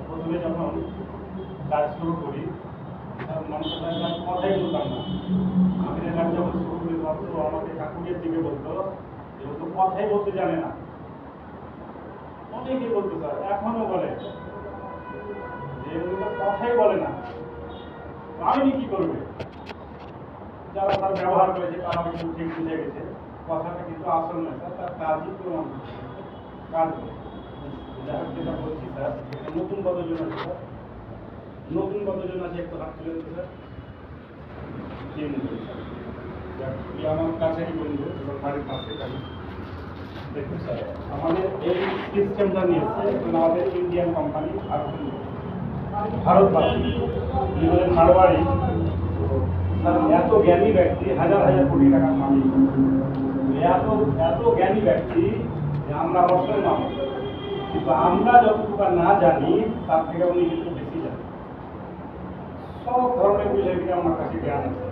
প্রথমে যখন কাজ শুরু করি মানুষের সাথে আমি কথাই বলতাম না। আমি কাজ যখন শুরু করি তখন তো আমাকে কাকুরের দিকে বলতো যে ও তো কথাই বলতে জানে না। অনেকেই বলতো স্যার, এখনো বলে যে উনি তো কথাই বলে না, আমি কি করবে? যারা তার ব্যবহার করেছে তারা কিন্তু ঠিক বুঝে গেছে কথাটা কিন্তু আসল নয় স্যার, তার কাজই প্রমাণ কাজ করে। যাই হোক, যেটা বলছি স্যার, নতুন কতজন আছে স্যার? নতুন কতজন আছে একটু হাত তুলে দিতে স্যার। আমার কাছেরই বন্ধু, বাড়ির পাশে কাছে। দেখুন স্যার, আমাদের এই সিস্টেমটা নিয়েছে আমাদের ইন্ডিয়ান কোম্পানি ভারতবাসী মারোয়ারি। স্যার এত জ্ঞানী ব্যক্তি, হাজার হাজার কোটি টাকার মালিক, এত এত জ্ঞানী ব্যক্তি যে আমরা অবশ্যই নাম, কিন্তু আমরা যতটুকু না জানি তার থেকে উনি কিন্তু বেশি জানেন। সব ধরনের বিষয় থেকে আমার কাছে জ্ঞান আছে।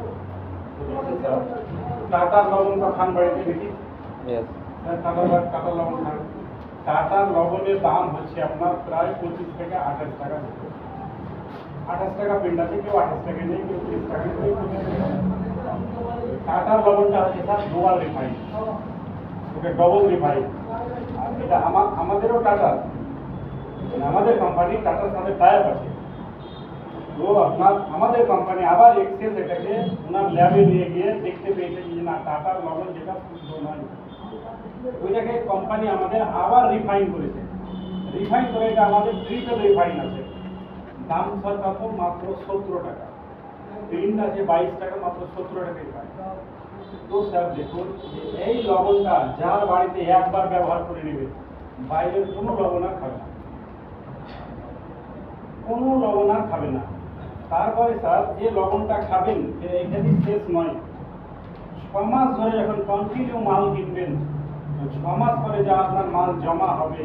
টাটার লবণটা খান বাড়িতে দেখি, টাটার লবণ খান। টাটার লবণের দাম হচ্ছে আপনার প্রায় 25 থেকে 28 টাকা। 28 টাকা পিন্ড আছে, কেউ 28 টাকা নেই, কেউ 30 টাকা নেই, কেউ 25 টাকা। টাটার লবণটা হচ্ছে স্যার ডুয়াল রিফাইন, ওকে ডবল রিফাইন। আর এটা আমাদেরও টাটার, আমাদের কোম্পানি টাটার সাথে টাইপ আছে। তো আপনার আমাদের কোম্পানি আবার এক্সেস এটাকে ওনার ল্যাবে নিয়ে গিয়ে দেখতে পেয়েছে যে না, টাটার লবণ যেটা শুদ্ধ নয়, ওইটাকে কোম্পানি আমাদের আবার রিফাইন করেছে। রিফাইন করে এটা আমাদের ট্রিপল রিফাইন আছে। দাম স্যার কত? মাত্র 17 টাকা। প্রিন্ট আছে 22 টাকা, মাত্র 17 টাকাই পায়। তো স্যার দেখুন, এই লবণটা যার বাড়িতে একবার ব্যবহার করে নেবে, বাইরের কোনো লবণ আর খাবে না, কোনো লবণ আর খাবে না। তারপরে স্যার যে লবণটা খাবেন এখানেই শেষ নয়। 6 মাস ধরে যখন কন্টিনিউ মাল কিনবেন, 6 মাস পরে যা আপনার মাল জমা হবে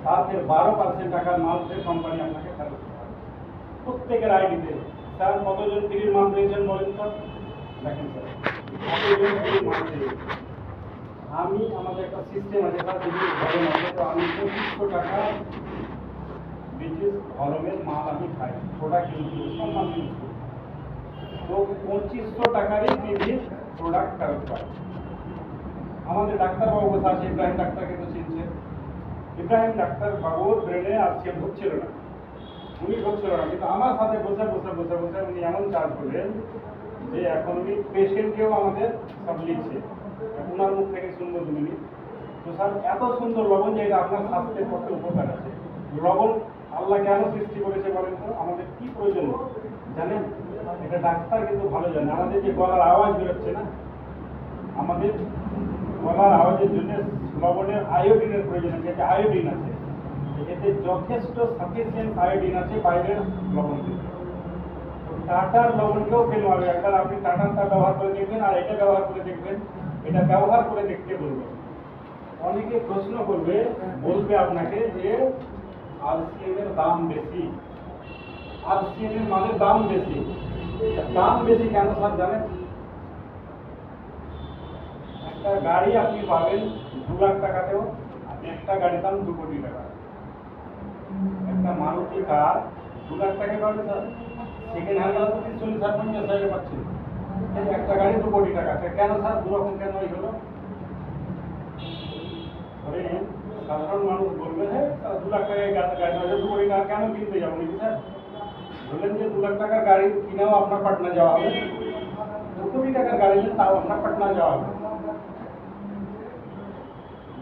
তার 12% টাকার মাল কোম্পানি আপনাকে ফেরত দেবে প্রত্যেকের আইডিতে। স্যার কতজন ফ্রির মাল পেয়েছেন বলেন স্যার? দেখেন স্যার, কতজন ফ্রির মাল পেয়েছেন। আমি আমাদের একটা সিস্টেম আছে স্যার, যদি ভালো নয় তো আমি 2500 টাকা ব্রিটিশ হলমের মাল আমি খাই, প্রোডাক্ট ইউজ করি, সম্মান ইউজ করি। তো 2500 টাকারই ব্রিটিশ প্রোডাক্ট ফেরত পাই। আমাদের ডাক্তারবাবু বসে আছে, ইব্রাহিম ডাক্তারকে তো চিনছে। ইব্রাহিম ডাক্তার বাবুর ব্রেনে আজকে ঢুকছিল না, উনি ঢুকছিল না, কিন্তু আমার সাথে বসে বসে বসে বসে উনি এমন চার্জ করলেন যে এখন উনি পেশেন্টকেও আমাদের সব লিখছে। ওনার মুখ থেকে শুনবো 2 মিনিট। তো স্যার এত সুন্দর লবণ যে এটা আপনার স্বাস্থ্যের পক্ষে উপকার আছে। লবণ আল্লাহ কেন সৃষ্টি করেছে বলেন তো? আমাদের কি প্রয়োজন জানেন? এটা ডাক্তার কিন্তু ভালো জানে। আমাদের যে গলার আওয়াজ বেরোচ্ছে না, আমাদের গলার আওয়াজের জন্য লবণের আয়োডিনের প্রয়োজন আছে। এটা আয়োডিন আছে, এতে যথেষ্ট সাফিসিয়েন্ট আয়োডিন আছে বাইরের লবণ থেকে। টাটার লবণকেও ফেল মারবে। একবার আপনি টাটারটা ব্যবহার করে দেখবেন আর এটা ব্যবহার করে দেখবেন, এটা ব্যবহার করে দেখতে বলবেন। অনেকে প্রশ্ন করবে, বলবে আপনাকে যে আরসিএম এর দাম বেশি, আরসিএম এর মালের দাম বেশি। দাম বেশি কেন স্যার জানেন? একটা গাড়ি আপনি পাবেন 2 লাখ টাকাতেও, একটা গাড়ির দাম 2 কোটি টাকা। একটা মারুতি কার 2 লাখ টাকায় পাবেন স্যার, সেকেন্ড হ্যান্ড হলে তো 40-50 পাচ্ছেন। একটা গাড়ি 2 কোটি টাকা। কেন স্যার দুরকম কেন হলো? সাধারণ মানুষ বলবে, হ্যাঁ 2 লাখ টাকায় গাড়ি 2 কোটি টাকা কেন কিনতে যাবো নাকি স্যার? বললেন যে 2 লাখ টাকার গাড়ি কিনেও আপনার পাটনা যাওয়া হবে, 2 কোটি টাকার গাড়ি নিয়ে তাও আপনার পাটনা যাওয়া হবে।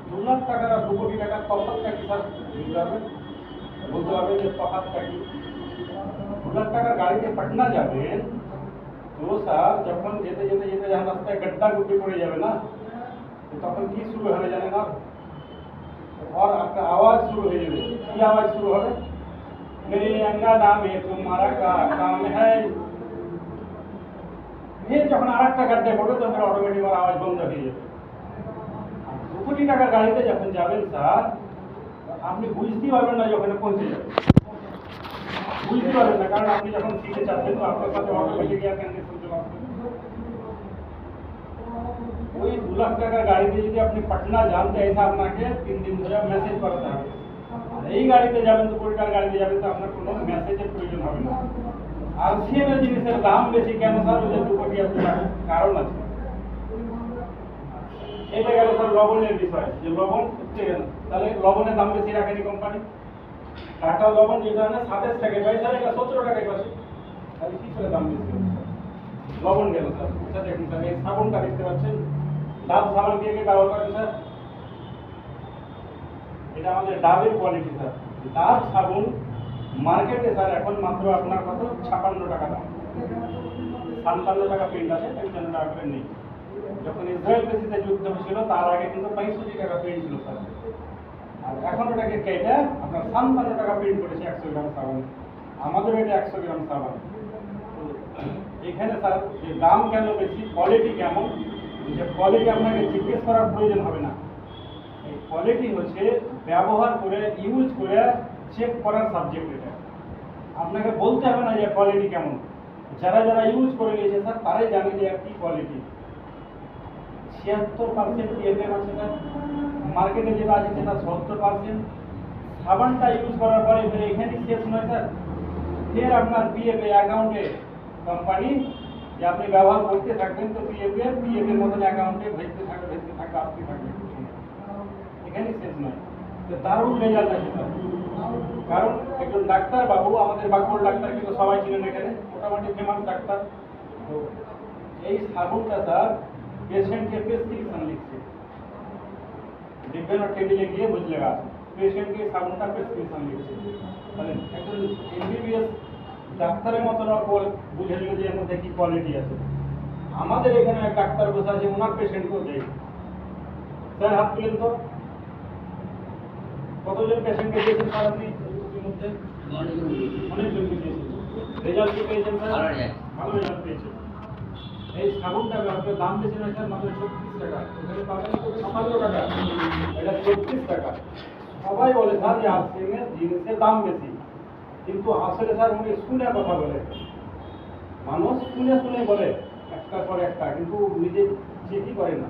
2 লাখ টাকার আর 2 কোটি টাকার তফাৎটা কি স্যার বুঝতে হবে? বলতে হবে যে তফাৎটা কি। 2 লাখ টাকার গাড়িতে পাটনা যাবেন, তো স্যার যখন যেতে যেতে যেতে যখন রাস্তায় গड्ढा गुड्डी পড়ে যাবে না, তখন কি শুরু হবে জানেন? और आपका आवाज शुरू हो जाए। কি आवाज शुरू হবে? मेरे अंगना में तुम्हारा का काम है। फिर যখন আরেকটা গड्ढे পড়বে তখন অটোমেটিক আর আওয়াজ বন্ধ হয়ে যাবে। 2 কোটি টাকার গাড়িতে যখন যাবেন স্যার, আপনি বুঝতেই পারবেন না যখন পৌঁছে যাবেন, বুঝতে পারবেন না, কারণ আপনি যখন সিটে চাপবেন তো আপনার সাথে অটোমেটিক এয়ার কন্ডিশন চলে আসবে। ওই 2 লাখ টাকার গাড়িতে যদি আপনি পাটনা যান তো ऐसा আপনাকে 3 দিন ধরে মেসেজ করতে হবে। এই গাড়িতে যাবেন তো 20 টাকার গাড়িতে যাবেন তো আপনার কোনো মেসেজের প্রয়োজন হবে না। আর সিএমের জিনিসের দাম বেশি কেন স্যার? ওদের 2 কোটি কারণ আছে। এটা গেল স্যার লবণের বিষয়, যে লবণ হচ্ছে কেন, তাহলে লবণের দাম বেশি রাখেনি কোম্পানি। টাটা লবণ যেটা না 27 টাকায় পাই স্যার, এটা 17 টাকায় পাচ্ছি, তাহলে কি করে দাম বেশি? লবণ গেল স্যার। আচ্ছা দেখুন স্যার, এই সাবুনটা দেখতে পাচ্ছেন, ডাব সাবান কে ব্যবহার করেন স্যার? এটা আমাদের ডাবের কোয়ালিটি স্যার। ডাব সাবুন মার্কেটে স্যার এখন মাত্র আপনার কত 56 টাকা দাম, 57 টাকা প্রিন্ট আছে, 55 টাকা করে নেই। যখন ইসরায়েল বেসিসে যুদ্ধ ছিল তার আগে কিন্তু 65 টাকা প্রিন্ট ছিল স্যার, আর এখন ওটাকে কেটে আপনার 57 টাকা প্রিন্ট করেছে 100 গ্রাম সাবান। আমাদের এটা 100 গ্রাম সাবান। এখানে স্যার যে দাম কেন বেশি, কোয়ালিটি কেমন, যে কোয়ালিটি আপনাকে জিজ্ঞেস করার প্রয়োজন হবে না। এই কোয়ালিটি হচ্ছে ব্যবহার করে, ইউজ করে চেক করার সাবজেক্ট। এটা আপনাকে বলতে হবে না যে কোয়ালিটি কেমন, যারা যারা ইউজ করে নিয়েছে স্যার তারাই জানে যে কি কোয়ালিটি। 76% পিএফএম আছে স্যার, মার্কেটে যেটা আছে সেটা 70%। সাবানটা ইউজ করার পরে ফের এখানে শেষ নয় স্যার, ফের আপনার পিএফএ অ্যাকাউন্টে কোম্পানি যে আপনি ব্যবহার করতে থাকবেন তো পিএফএর মতন অ্যাকাউন্টে ভেজতে থাকবে আসতে থাকবে, এখানে শেষ নয়। তো দারুণ রেজাল্ট আছে স্যার, কারণ একজন ডাক্তার বাবু, আমাদের বাঁকুড় ডাক্তার কিন্তু সবাই চিনেন এখানে, মোটামুটি ফেমাস ডাক্তার। তো এই সাবুনটা স্যার पेशेंट के प्रेस्क्रिप्शन लिखছে, দেখবেন আর টেবিলে গিয়ে বুঝলে পেশেন্ট के साबुन का प्रेस्क्रिप्शन লিখছে। তাহলে একজন এমবিবিএস ডাক্তারের মতন বুঝে নিল যে এর মধ্যে কি কোয়ালিটি আছে। আমাদের এখানে এক ডাক্তার বসে আছে, ওনার পেশেন্টকেও দেয়। স্যার হাত তুলেন তো, কতজন পেশেন্টকে দিয়েছেন স্যার আপনি এর মধ্যে? অনেকজনকে দিয়েছেন। রেজাল্ট কি পেয়েছেন স্যার? ভালো রেজাল্ট পেয়েছেন। এই সাবুনটা আপনার দাম বেশি নয় স্যার, মাত্র 36 টাকা। এখানে পাবেন 57 টাকা, এটা 36 টাকা। সবাই বলে স্যার যে আর্সেনিকের জিনিসের দাম বেশি, কিন্তু আসলে স্যার উনি শুনে কথা বলে, মানুষ শুনে শুনে বলে একটার পর একটা, কিন্তু নিজে চেকই করে না।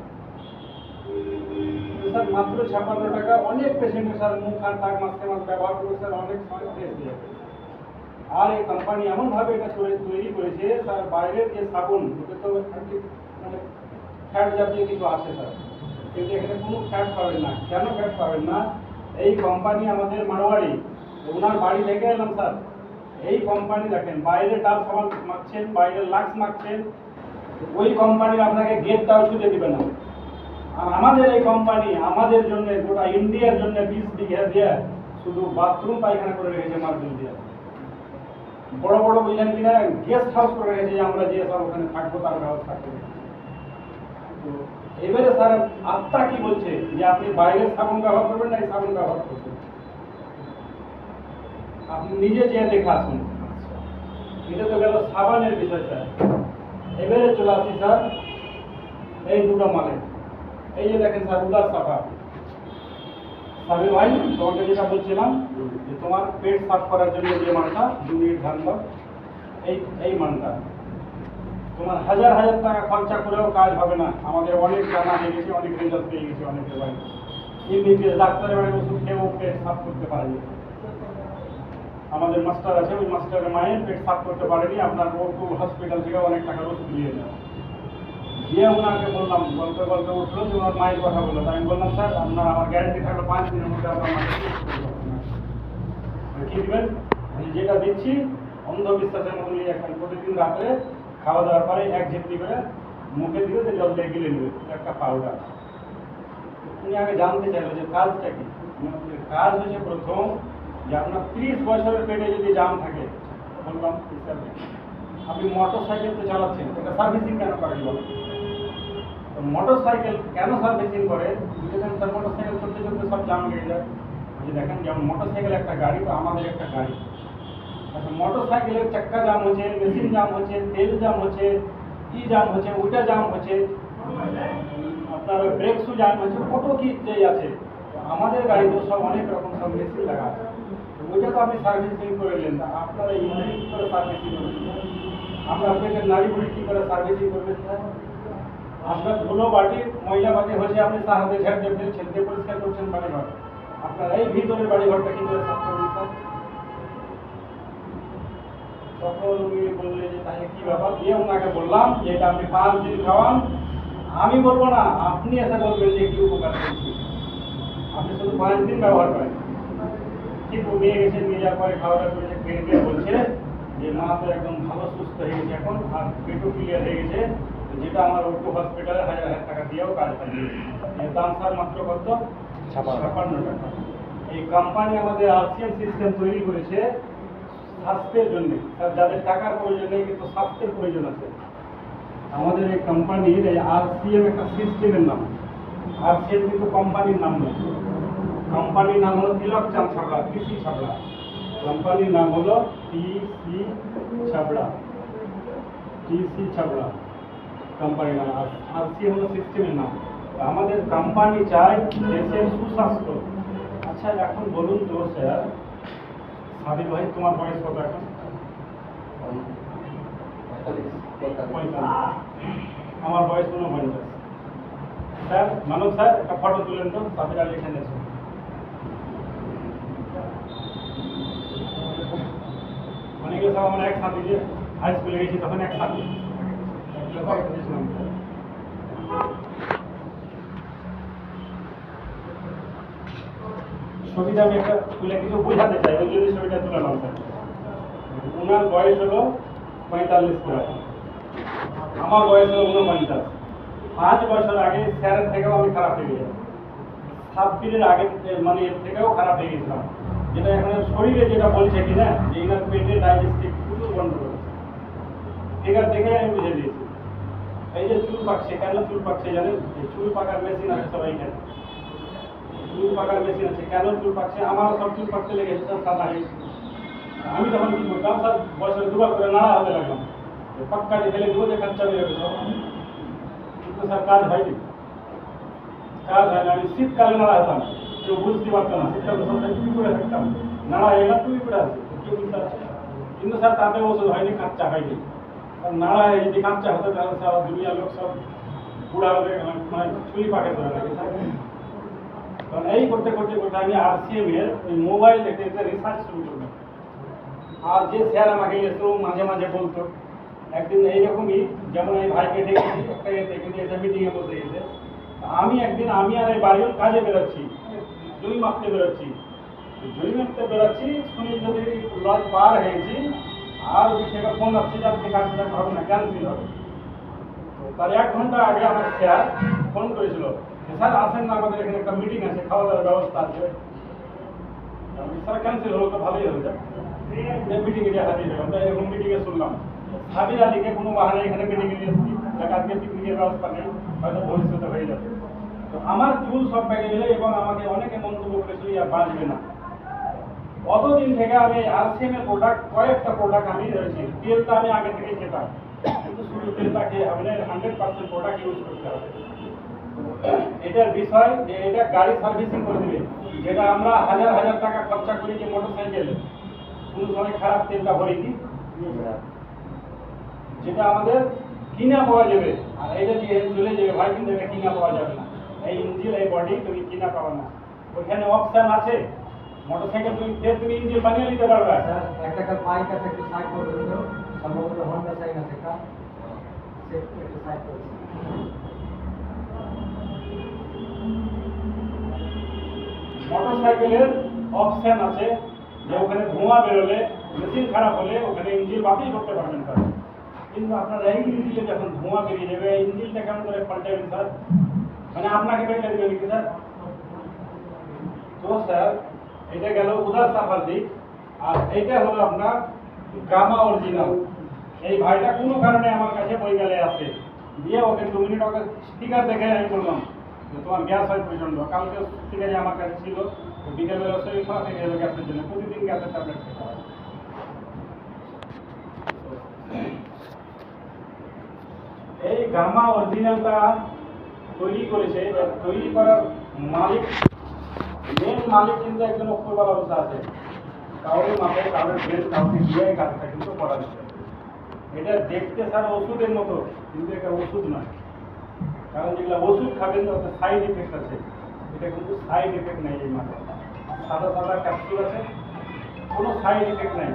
স্যার মাত্র 56 টাকা, অনেক পেশেন্ট স্যার মুখ আর টাক মাসকে মাস ব্যবহার করে স্যার অনেক সময় ফ্রেশ হয়ে যাবে। আর এই কোম্পানি এমনভাবে এটা তৈরি করেছে স্যার, বাইরের যে সাবুন ওতে তো মানে ফ্যাট জাতীয় কিছু আছে স্যার, কিন্তু এখানে কোনো ফ্যাট পাবেন না। কেন ফ্যাট পাবেন না? এই কোম্পানি আমাদের মারোয়ারি, ওনার বাড়ি থেকে এলাম স্যার। এই কোম্পানি দেখেন বাইরে ডাব সাবান মাখছেন, বাইরে লাক্স মাখছেন, ওই কোম্পানি আপনাকে গেটটাও ছুটে দিবে না। আর আমাদের এই কোম্পানি আমাদের জন্য গোটা ইন্ডিয়ার জন্য 20 বিঘা দিয়ে শুধু বাথরুম পায়খানা করে রেখেছে মার্বেল দিয়ে, বড় বড় বুঝলেন কিনা গেস্ট হাউস করে রেখেছে, আমরা যে সব ওখানে থাকবো তার ব্যবস্থা করে। তো এবারে স্যার আত্মা কি বলছে যে আপনি বাইরের সাবুন ব্যবহার করবেন না এই সাবুন ব্যবহার করবেন, আপনি নিজে যেয়ে দেখে আসুন। এটা তো গেল সাবানের বিষয় স্যার। এবারে চলে আসি স্যার এই দুটো মালে। এই যে দেখেন স্যার উদার সাফা, সাবির ভাই তোমাকে যেটা বলছিলাম যে তোমার পেট সাফ করার জন্য যে মানটা 2 মিনিট ধ্যান দাও, এই মানটা তোমার হাজার হাজার টাকা খরচা করেও কাজ হবে না। আমাদের অনেক জানা হয়ে গেছে, অনেক রেজাল্ট পেয়ে গেছে অনেকের বাড়ি। এমবিবিএস ডাক্তারের বাড়ি ওষুধ খেয়েও পেট সাফ করতে পারেনি। আমাদের মাস্টার আছে, ওই মাস্টারের মায়ের পেট সাফ করতে পারেনি, আপনার হসপিটাল থেকে অনেক টাকার ওষুধ নিয়ে নেয়। দিয়ে ওনাকে বললাম, গল্পে গল্পে উঠলো যে ওনার মায়ের কথা বললো, তাই আমি বললাম স্যার আপনার আমার গ্যারান্টি থাকলো 5 দিনের মধ্যে আপনার মাকে কি দেবেন? যেটা দিচ্ছি অন্ধবিশ্বাসের মধ্যে নিয়ে এখন প্রতিদিন রাত্রে খাওয়া দাওয়ার পরে 1 ঝিপটি করে মুখে দিবে, যে জল দিয়ে গিলে নেবে একটা পাউডার। উনি আগে জানতে চাইলো যে কাজটা কি। কাজ হচ্ছে প্রথম যে আপনার 30 বছরের পেটে যদি জাম থাকে, বললাম আপনি মোটর সাইকেল তো চালাচ্ছেন, এটা সার্ভিসিং কেন করেন বলেন? মোটর সাইকেল কেন সার্ভিসিং করে? দেখেন স্যার মোটর সাইকেল চলতে চলতে সব জাম লেগে যায়। যে দেখেন যেমন মোটর সাইকেল একটা গাড়ি, তো আমাদের একটা গাড়ি। আচ্ছা মোটর সাইকেলের চাক্কা জাম হচ্ছে, মেশিন জাম হচ্ছে, তেল জাম হচ্ছে, কি জাম হচ্ছে, ওইটা জাম হচ্ছে, আপনার ব্রেক শু জাম হচ্ছে, কত কি যে আছে। আমাদের গাড়িতে সব অনেক রকম সব মেশিন লাগা আছে, ওইটা তো আপনি সার্ভিসিং করে নেন না। আপনারা ইঞ্জিন কী করে সার্ভিসিং করবেন? আমরা আপনাকে নারী বুড়ি কী করে সার্ভিসিং করবেন স্যার? আপনার ধুলো বাটি ময়লা বাটি হচ্ছে, আপনি হাতে ঝাড় দিয়ে ফেলছেন, দিয়ে পরিষ্কার করছেন বাড়ি ঘর। আপনার এই ভিতরের বাড়ি ঘরটা কি করে সাফ করবেন স্যার? তখন উনি বললেন যে তাহলে কি ব্যাপার, দিয়ে ওনাকে বললাম যে এটা আপনি 5 দিন খাওয়ান, আমি বলবো না, আপনি এসে বলবেন যে কি উপকার করছি, আপনি শুধু 5 দিন ব্যবহার করেন। ঠিক নিয়ে গেছে, নিয়ে যাওয়ার পরে খাওয়া দাওয়া করেছে, খেয়ে বলছে যে মা তো একদম ভালো সুস্থ হয়ে গেছে এখন, আর পেটও ক্লিয়ার হয়ে গেছে, যেটা আমার ওটু হসপিটালে 1000 টাকা দিয়েও কাজ পাইনি। এর দাম স্যার মাত্র কত? 56 টাকা। এই কোম্পানি আমাদের আরসিএম সিস্টেম তৈরি করেছে স্বাস্থ্যের জন্য, স্যার যাদের টাকার প্রয়োজন নেই কিন্তু স্বাস্থ্যের প্রয়োজন আছে। আমাদের এই কোম্পানির এই আরসিএম একটা সিস্টেমের নাম, আরসিএম কিন্তু কোম্পানির নাম নয়। কোম্পানির নাম হলো তিলক চাঁদ ছাবড়া, টিসি ছাবড়া। কোম্পানির নাম হলো টিসি ছাবড়া, টিসি ছাবড়া কোম্পানির নাম, আরসিএম হলো সিস্টেমের নাম। আমাদের কোম্পানি চায় দেশের সুস্বাস্থ্য। আচ্ছা এখন বলুন তো স্যার, সাবির ভাই তোমার বয়স কত এখন? 45। আমার বয়স 49। স্যার মানব স্যার একটা ফটো তুলেন তো, সাবির আলী এখানে এসো। অনেকে সব আমরা একসাথে যে হাই স্কুলে গেছি তখন একসাথে ছবিটা আমি একটা তুলে কিছু বোঝাতে চাই, ওই জন্য ছবিটা তুলালাম স্যার। ওনার বয়স হলো 45 করে, আমার বয়স হলো 49। 5 বছর আগে স্যারের থেকেও আমি খারাপ হয়ে গেছি, 7 দিনের আগে মানে এর থেকেও খারাপ হয়ে গেছিলাম। যেটা এখানে শরীরে যেটা বলছে কিনা যে এনার পেটে ডাইজেস্টিভ প্রচুর গন্ডগোল আছে, ফিগার দেখে আমি বুঝে দিয়েছি। এই যে চুল পাকছে, কেন চুল পাকছে জানেন? এই চুল পাকার মেশিন আছে সবাই এখানে, চুল পাকার মেশিন আছে। কেন চুল পাকছে? আমারও সব চুল পাকতে লেগেছে স্যার, সাদা হয়ে গেছে। আমি তখন কি করতাম স্যার, বছরে 2 বার করে নাড়া হতে লাগলাম, পাক্কা দিয়ে ফেলে দেবো যে কাচ্চা বেরোবে সব, কিন্তু স্যার কাজ হয়নি, কাজ হয় না। আমি শীতকালে নাড়া হতাম, কেউ বুঝতে পারতো না, শীতকালে সবসময় টুপি করে থাকতাম, নাড়া এলাম টুপি করে আছে, কেউ বুঝতে পারছে না। কিন্তু স্যার তাতে ওষুধ হয়নি, কাচ্চা হয়নি। নাড়া যদি কাচ্চা হতো তাহলে স্যার দুনিয়ার লোক সব বুড়া হবে, মানে চুলি পাকে ধরে লাগে স্যার। কারণ এই করতে করতে করতে আমি আরসিএম এর ওই মোবাইল দেখে রিসার্চ শুরু করলাম। আর যে স্যার আমাকে এসেও মাঝে মাঝে বলতো, একদিন এইরকমই, যেমন এই ভাইকে ডেকেছি একটা এখানে এসে মিটিংয়ে বসে গেছে, আমি একদিন আমি আর এই বাড়ির কাজে বেরোচ্ছি, জমি মাপতে বেরোচ্ছি, জমি মাপতে বেরোচ্ছি, শুনি যদি লজ পার হয়েছি, আর ওই থেকে ফোন আসছে যে আপনি কাজ করতে হবে না, ক্যান্সেল হবে। তো তার 1 ঘন্টা আগে আমার স্যার ফোন করেছিল, স্যার আসেন না, আমাদের এখানে একটা মিটিং আছে, খাওয়া দাওয়ার ব্যবস্থা আছে। স্যার ক্যান্সেল হলো তো ভালোই হলো, মিটিংয়ে যে হাজির হলাম, তাই এরকম মিটিংয়ে শুনলাম সাবির আলীকে কোনো বাহানে এখানে মিটিংয়ে নিয়ে এসেছি, আজকে পিকনিকের ব্যবস্থা নেই, হয়তো ভবিষ্যতে হয়ে যাবে। তো আমার চুল সব পেকে গেলে এবং আমাকে অনেকে মন্তব্য করেছিল আর বাঁচবে না। অতদিন থেকে আমি আরসিএম এর প্রোডাক্ট, কয়েকটা প্রোডাক্ট আমি ধরেছি। তেলটা আমি আগে থেকে খেতাম, কিন্তু শুধু তেলটা খেয়ে হবে না, 100% প্রোডাক্ট ইউজ করতে হবে। এটার বিষয় যে এটা গাড়ি সার্ভিসিং করে দেবে, যেটা আমরা হাজার হাজার টাকা খরচা করি যে মোটরসাইকেল, কোনো সময় খারাপ তেলটা ভরি, যেটা আমাদের কিনা পাওয়া যাবে। আর এটা দিয়ে চলে যাবে ভাই, কিন্তু এটা কিনা পাওয়া যাবে না। এই ইঞ্জিন, এই বডি তুমি কিনা পাবে না। ওইখানে অপশন আছে, মোটরসাইকেল তুমি ফের তুমি ইঞ্জিন বানিয়ে নিতে পারবে। একটা বাইক আছে, একটু সাইড করে দিন, সম্ভবত হন্ডা সাইন আছে, একটা সেট একটু সাইড করে দিন। মোটরসাইকেলের অপশন আছে যে ওখানে ধোঁয়া বেরোলে, মেশিন খারাপ হলে ওখানে ইঞ্জিন বাতিল করতে পারবেন স্যার। কিন্তু আপনার এই ইঞ্জিনে যখন ধোঁয়া বেরিয়ে যাবে, ইঞ্জিনটা কেমন করে পাল্টাবেন স্যার? মানে আপনাকে পাল্টে দেবে নাকি স্যার? তো স্যার এটা গেল উদার সাফার দিক, আর এইটা হলো আপনার গামা অরিজিনাল। এই ভাইটা কোনো কারণে আমার কাছে বই গেলে আসে, দিয়ে ওকে 2 মিনিট ওকে স্টিকার দেখে আমি বললাম যে তোমার গ্যাস হয় প্রচণ্ড। কালকে স্টিকারে আমার কাছে ছিল, বিকেলবেলা শরীর খারাপ হয়ে গেল গ্যাসের জন্য, প্রতিদিন গ্যাসের ট্যাবলেট খেতে হয়। এই গামা অরিজিনালটা তৈরি করেছে, তৈরি করার মালিক, মেন মালিক কিন্তু একজন অক্ষরবালা বসে আছে, কাউরের মাথায় কাউরের ব্রেন কাউকে দিয়ে কাজটা কিন্তু করা যাবে। এটা দেখতে স্যার ওষুধের মতো, কিন্তু এটা ওষুধ নয়। কারণ যেগুলো ওষুধ খাবেন তাতে সাইড এফেক্ট আছে, এটা কিন্তু সাইড এফেক্ট নেই এই মাথায়। সাদা সাদা ক্যাপসুল আছে, কোনো সাইড এফেক্ট নাই।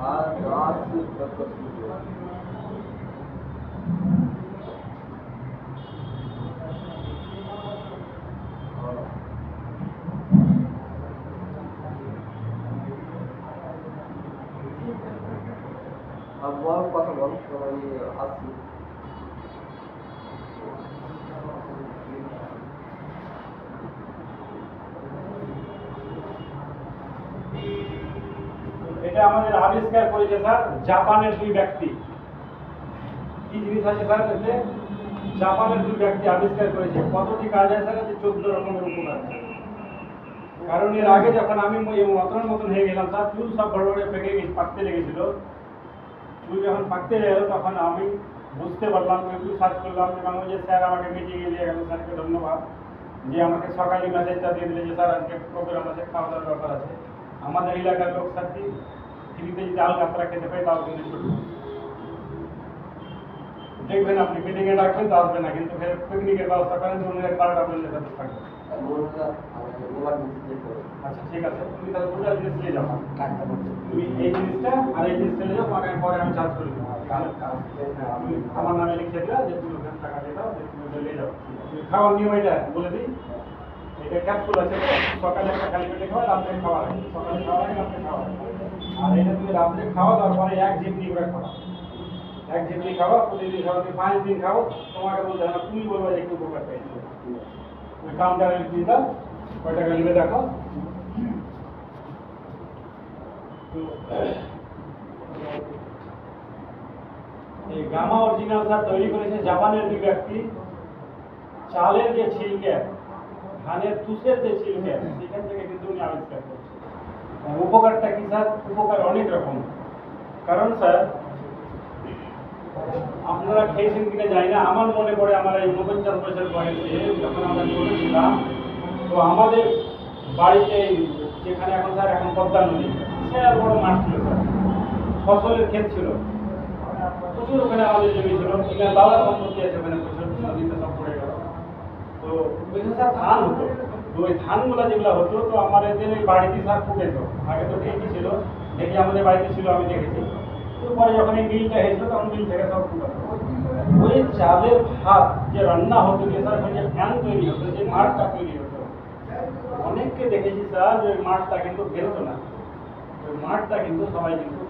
আর রাত কত শুরু আর বল কথা বল সবাই আসছি এটা আমাদের আবিষ্কার করেছে স্যার জাপানের দুই ব্যক্তি। কি জিনিস আছে স্যার এতে? জাপানের দুই ব্যক্তি আবিষ্কার করেছে। কতটি কাজ আছে স্যার? 14 রকমের উপকার আছে। কারণ এর আগে যখন আমি মতন হয়ে গেলাম স্যার, চুল সব বড় বড় পেকে গেছে, পাকতে লেগেছিল। চুল যখন পাকতে গেল তখন আমি বুঝতে পারলাম, একটু সার্চ করলাম এবং ওই যে স্যার আমাকে মিটিংয়ে দিয়ে গেল, স্যারকে ধন্যবাদ যে আমাকে সকালে মেসেজটা দিয়ে দিলে যে স্যার আজকে প্রোগ্রাম আছে, খাওয়া দাওয়ার ব্যাপার আছে। আমাদের এলাকার লোক স্যার কি ফ্রিতে যদি আলু কাতরা খেতে পাই তাও কিন্তু শুরু দেখবেন, আপনি মিটিংয়ে ডাকবেন তো আসবে না, কিন্তু ফের পিকনিকের ব্যবস্থা করেন যে উনি একবার আপনাদের সাথে থাকবে। আচ্ছা ঠিক আছে, তুমি তাহলে দুটা জিনিস নিয়ে যাও। তুমি এই জিনিসটা আর এই জিনিসটা নিয়ে যাও, তোমাকে পরে আমি চার্জ করে দেবো। তুমি আমার নামে লিখে দিলা যে তুমি ওখানে টাকা দিয়ে দাও, যে তুমি ওটা নিয়ে যাও। তুমি খাওয়ার নিয়ম এটা বলে দিই, এটা ক্যাপসুল আছে, সকালে একটা খালি পেটে খাওয়া, রাত্রে খাওয়া লাগে, সকালে খাওয়া লাগে, রাত্রে খাওয়া লাগে। আর এটা তুমি রাত্রে খাওয়া, তারপরে এক জিপনি করে খাওয়া, এক জিপনি খাওয়া, প্রতিদিন খাওয়া, তুমি 5 দিন খাও, তোমাকে বলতে হবে না, তুমি বলবে যে একটু উপকার পেয়েছো। তুমি কাউন্টারে দিয়ে দাও, কয় টাকা নেবে দেখো। এই গামা অরিজিনাল স্যার তৈরি করেছে জাপানের দুই ব্যক্তি। চালের যে ছিলকে, ধানের তুষের যে ছিলকে, সেখান থেকে কিন্তু উনি আবিষ্কার করছে। উপকারটা কি স্যার? উপকার অনেক রকম। কারণ স্যার আপনারা খেয়েছেন কিনা জানি না, আমার মনে পড়ে আমার এই 49 বছর বয়সে যখন আমরা ছোট ছিলাম, তো আমাদের বাড়িতে যেখানে এখন স্যার এখন পদ্মা নদী, সে আর বড় মাঠ ছিল স্যার, ফসলের ক্ষেত ছিল প্রচুর, ওখানে আমাদের জমি ছিল, এখানে বাবা সম্পত্তি আছে, ওখানে প্রচুর নদীতে সব পড়ে গেল। তো ওইখানে স্যার ধান হতো, তো ওই ধানগুলো যেগুলো হতো, তো আমাদের ওই বাড়িতে স্যার ফুটেত। আগে তো ঢেঁকি ছিল, ঢেঁকি আমাদের বাড়িতে ছিল, আমি দেখেছি। তো পরে যখন এই মিলটা হয়েছিল তখন মিল থেকে সব ফুটাতো। ওই চালের ভাত যে রান্না হতো, যে স্যার ওই যে ফ্যান তৈরি হতো, যে মাঠটা তৈরি হতো, অনেককে দেখেছি স্যার যে ওই মাঠটা কিন্তু বেরোতো না, ওই মাঠটা কিন্তু সবাই কিন্তু